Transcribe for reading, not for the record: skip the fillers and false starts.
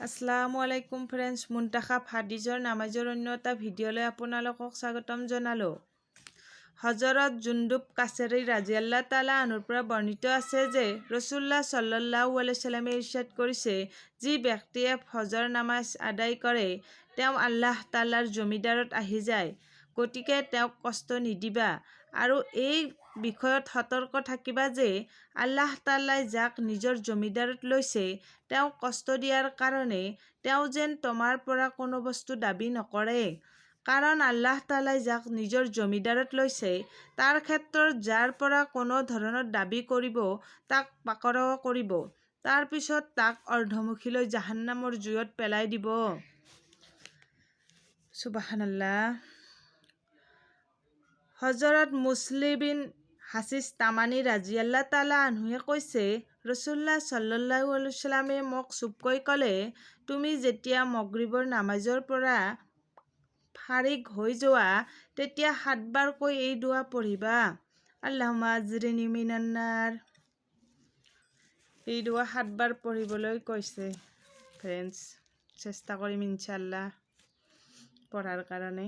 আসসালামু আলাইকুম ফ্ৰেণ্ডছ, মুন্তাখাব হাদিছৰ নামাজৰ অন্য এটা ভিডিঅ'লৈ আপোনালোকক স্বাগতম জনালোঁ। হজৰত জুন্দুব কাছেৰী ৰাজিয়াল্লাহ তাআলা আনহুৰ পৰা বৰ্ণিত আছে যে ৰাসূলুল্লাহ সাল্লাল্লাহু আলাইহি ওয়াসাল্লামে ইৰশাদ কৰিছে, যি ব্যক্তিয়ে ফজৰ নামাজ আদায় কৰে তেওঁ আল্লাহ তাআলাৰ জমিদাৰত আহি যায়, গতিকে তেওঁক কষ্ট নিদিবা আৰু এই বিষয়ত সতৰ্ক থাকিবা যে আল্লাহ তাআলাই যাক নিজৰ জমিদাৰত লৈছে তেওঁক কষ্ট দিয়াৰ কাৰণে তেওঁ যেন তোমাৰ পৰা কোনো বস্তু দাবী নকৰে, কাৰণ আল্লাহ তাআলাই যাক নিজৰ জমিদাৰত লৈছে তাৰ ক্ষেত্ৰত যাৰ পৰা কোনো ধৰণৰ দাবী কৰিব তাক পাকৰাও কৰিব, তাৰ পিছত তাক অৰ্ধমুখীলৈ জাহান্নামৰ জুইত পেলাই দিব। সুবহানাল্লাহ। হজৰত মুছলিম বিন হাছিছ তামানী ৰাজিয়াল্লাহ তাআলা আনহুৱে কৈছে, ৰাসূলুল্লাহ সাল্লাল্লাহু আলাইহি ওয়াসাল্লামে মোক চুপকৈ ক'লে, তুমি যেতিয়া মাগৰিবৰ নামাজৰ পৰা ফাৰিগ হৈ যোৱা তেতিয়া 7 বাৰকৈ এই দোৱা পঢ়িবা, আল্লাহুম্মা আজৰিনী মিনান নাৰ। এই দোৱা 7 বাৰ পঢ়িবলৈ কৈছে। ফ্ৰেণ্ডছ, চেষ্টা কৰিম ইনশাআল্লাহ পঢ়াৰ কাৰণে।